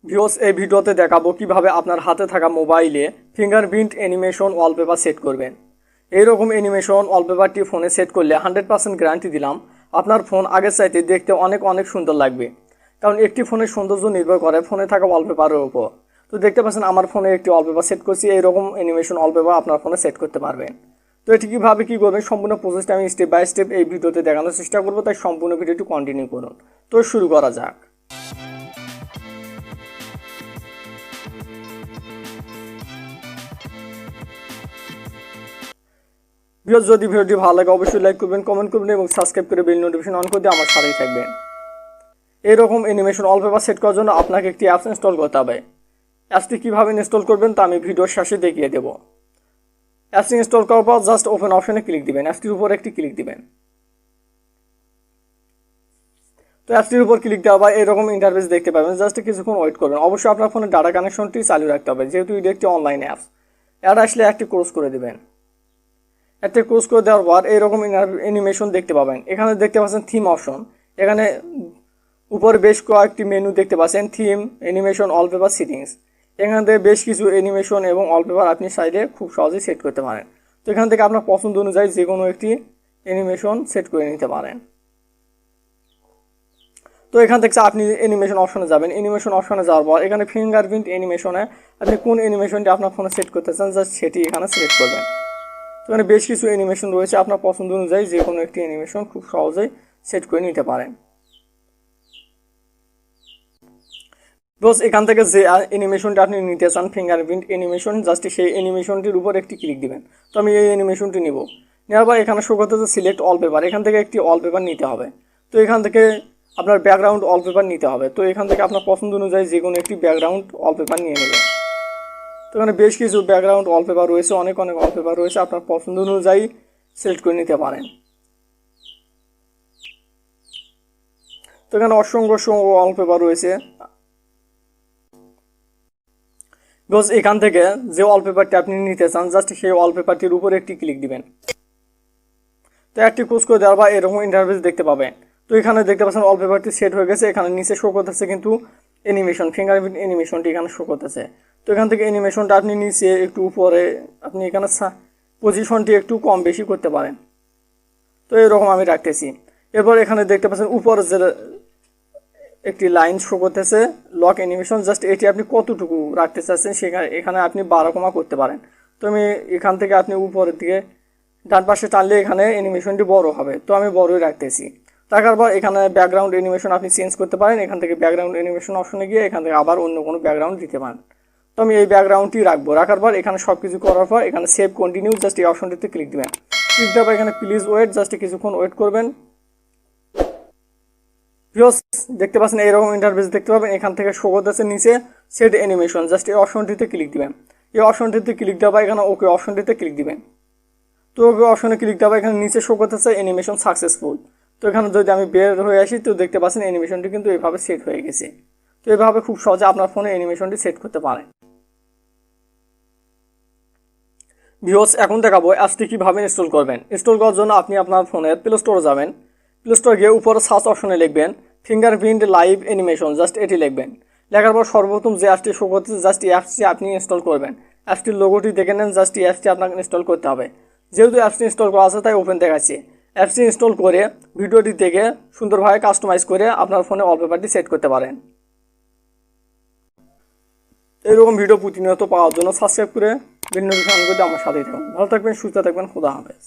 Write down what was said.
Viewers এই ভিডিওতে দেখাবো কিভাবে আপনার হাতে থাকা মোবাইলে ফিঙ্গারপ্রিন্ট অ্যানিমেশন ওয়ালপেপার সেট করবেন। এইরকম অ্যানিমেশন ওয়ালপেপারটি ফোনে সেট করলে 100% গ্যারান্টি দিলাম আপনার ফোন আগের চাইতে দেখতে অনেক সুন্দর লাগবে। কারণ একটি ফোনের সৌন্দর্য নির্ভর করে ফোনে থাকা ওয়ালপেপারের উপর। তো দেখতে পাচ্ছেন আমার ফোনে একটি ওয়ালপেপার সেট করছি, এইরকম অ্যানিমেশন ওয়ালপেপার আপনার ফোনে সেট করতে পারবেন। তো এটি কীভাবে কী করবেন সম্পূর্ণ প্রসেসটা আমি স্টেপ বাই স্টেপ এই ভিডিওতে দেখানোর চেষ্টা করবো, তাই সম্পূর্ণ ভিডিওটি কন্টিনিউ করুন। তো শুরু করা যাক। যদি ভিডিওটি ভালো লাগে অবশ্যই লাইক করবেন, কমেন্ট করবেন এবং সাবস্ক্রাইব করে বেল নোটিফিকেশন অন করে দিয়ে আমার সাথেই থাকবেন। এরকম অ্যানিমেশন ওয়ালপেপার সেট করার জন্য আপনাকে একটি অ্যাপস ইনস্টল করতে হবে। অ্যাপসটি কীভাবে ইনস্টল করবেন তা আমি ভিডিওর শেষে দেখিয়ে দেবো। অ্যাপসটি ইনস্টল করার পর জাস্ট ওপেন অপশনে ক্লিক দিবেন, অ্যাপসটির উপর একটি ক্লিক দিবেন। তো অ্যাপসটির উপর ক্লিক দেওয়া বা এরকম ইন্টারফেস দেখতে পাবেন, জাস্ট কিছুক্ষণ ওয়েট করবেন। অবশ্যই আপনার ফোনে ডাটা কানেকশনটি চালু রাখতে হবে, যেহেতু এটি একটি অনলাইন অ্যাপস। অ্যাড আসলে একটি ক্লোজ করে দেবেন। একটা ক্লোজ করে দেওয়ার পর এইরকম অ্যানিমেশন দেখতে পাবেন। এখানে দেখতে পাচ্ছেন থিম অপশন, এখানে উপরে বেশ কয়েকটি মেনু দেখতে পাচ্ছেন, থিম, অ্যানিমেশন, ওয়ালপেপার, সেটিংস। এখান থেকে বেশ কিছু অ্যানিমেশন এবং ওয়ালপেপার আপনি সাইডে খুব সহজেই সেট করতে পারেন। তো এখান থেকে আপনার পছন্দ অনুযায়ী যে কোনো একটি অ্যানিমেশন সেট করে নিতে পারেন। তো এখান থেকে আপনি অ্যানিমেশন অপশনে যাবেন। অ্যানিমেশন অপশনে যাওয়ার পর এখানে ফিঙ্গারপ্রিন্ট অ্যানিমেশনে আপনি কোন অ্যানিমেশনটি আপনার ফোনে সেট করতে চান জাস্ট সেটি এখানে সিলেক্ট করবেন। তো এখানে বেশ কিছু অ্যানিমেশন রয়েছে, আপনার পছন্দ অনুযায়ী যে কোনো একটি অ্যানিমেশন খুব সহজেই সেট করে নিতে পারেন। বস এখান থেকে যে অ্যানিমেশনটি আপনি নিতে চান ফিঙ্গারপ্রিন্ট অ্যানিমেশন, জাস্ট সেই অ্যানিমেশনটির উপর একটি ক্লিক দিবেন। তো আমি এই অ্যানিমেশনটি নিব, নেওয়ার পর এখানে শো করতেছে সিলেক্ট ওয়ালপেপার। এখান থেকে একটি ওয়ালপেপার নিতে হবে। তো এখান থেকে আপনার ব্যাকগ্রাউন্ড ওয়ালপেপার নিতে হবে। তো এখান থেকে আপনার পছন্দ অনুযায়ী যে কোনো একটি ব্যাকগ্রাউন্ড ওয়ালপেপার নিয়ে নেবেন। তো এখানে বেশ কিছু ব্যাকগ্রাউন্ড ওয়ালপেপার রয়েছে, অনেক ওয়ালপেপার রয়েছে, আপনার পছন্দ অনুযায়ী সিলেক্ট করে নিতে পারেন। তো এখানে অসংখ্য ওয়ালপেপার রয়েছে। বিকজ এখান থেকে যে ওয়ালপেপারটি আপনি নিতে চান জাস্ট সেই ওয়ালপেপারটির উপরে একটি ক্লিক দিবেন। তো একটি ক্লোজ করে দেওয়ার বা এরকম ইন্টারফেস দেখতে পাবেন। তো এখানে দেখতে পাচ্ছেন ওয়ালপেপারটি সেট হয়ে গেছে। এখানে নিচে শো করতেছে কিন্তু অ্যানিমেশন, ফিঙ্গারপ্রিন্ট অ্যানিমেশনটি এখানে শো করতেছে। তো এখান থেকে অ্যানিমেশনটা আপনি নিচে একটু উপরে আপনি এখানে পজিশনটি একটু কম বেশি করতে পারেন। তো এরকম আমি রাখতেছি। এরপর এখানে দেখতে পাচ্ছেন উপরে যে একটি লাইন শো করতেছে লক অ্যানিমেশন, জাস্ট এটি আপনি কতটুকু রাখতে চাচ্ছেন এখানে আপনি 12 করতে পারেন। তো আমি এখান থেকে আপনি উপরের দিকে ডান পাশে টানলে এখানে অ্যানিমেশনটি বড় হবে। তো আমি বড়ই রাখতেছি। রাখার পর এখানে ব্যাকগ্রাউন্ড অ্যানিমেশন আপনি চেঞ্জ করতে পারেন। এখান থেকে ব্যাকগ্রাউন্ড অ্যানিমেশন অপশনে গিয়ে এখান থেকে আবার অন্য কোনো ব্যাকগ্রাউন্ড দিতে পারেন। তো আমি এই ব্যাকগ্রাউন্ডটি রাখবো। রাখার পর এখানে সব কিছু করার পর এখানে সেভ কন্টিনিউ জাস্ট এই অপশনটিতে ক্লিক দেবেন। ক্লিক দেওয়ার পর এখানে প্লিজ ওয়েট, জাস্ট কিছুক্ষণ ওয়েট করবেন। দেখতে পাচ্ছেন এইরকম ইন্টারফেস দেখতে পাবেন। এখান থেকে শো করতেছে নিচে সেট অ্যানিমেশন, জাস্ট এই অপশনটিতে ক্লিক দিবেন। এই অপশনটিতে ক্লিক দেওয়া এখানে ওকে অপশনটিতে ক্লিক দিবেন। তো ওকে অপশনে ক্লিক দেওয়া এখানে নিচে শো করতেছে অ্যানিমেশন সাকসেসফুল। তো এখানে যদি আমি বের হয়ে আসি তো দেখতে পাচ্ছেন অ্যানিমেশনটি কিন্তু এভাবে সেট হয়ে গেছে। তো এভাবে খুব সহজে আপনার ফোনে অ্যানিমেশনটি সেট করতে পারেন। ভিউয়ার্স এখন দেখাবো অ্যাপসটি কীভাবে ইনস্টল করবেন। ইনস্টল করার জন্য আপনি আপনার ফোনের প্লে স্টোরে যাবেন। প্লে স্টোরে গিয়ে উপরে সার্চ অপশনে লিখবেন ফিঙ্গারপ্রিন্ট লাইভ অ্যানিমেশন, জাস্ট এটি লিখবেন। লেখার পর সর্বপ্রথম যে অ্যাপসটি শো করতেছে জাস্ট এই অ্যাপসটি আপনি ইনস্টল করবেন। অ্যাপসটির লোগোটি দেখে নেন, জাস্ট এই অ্যাপসটি আপনাকে ইনস্টল করতে হবে। যেহেতু অ্যাপসটি ইনস্টল করা আছে তাই ওপেন দেখাচ্ছি। অ্যাপসটি ইনস্টল করে ভিডিওটি থেকে সুন্দরভাবে কাস্টমাইজ করে আপনার ফোনে ওয়ালপেপারটি সেট করতে পারেন। এরকম ভিডিও প্রতিনিয়ত পাওয়ার জন্য সাবস্ক্রাইব করে বেল নোটিফিকেশন অন করে আমার সাথেই থাকুন। ভালো থাকবেন, সুস্থ থাকবেন, খোদা হাফেজ।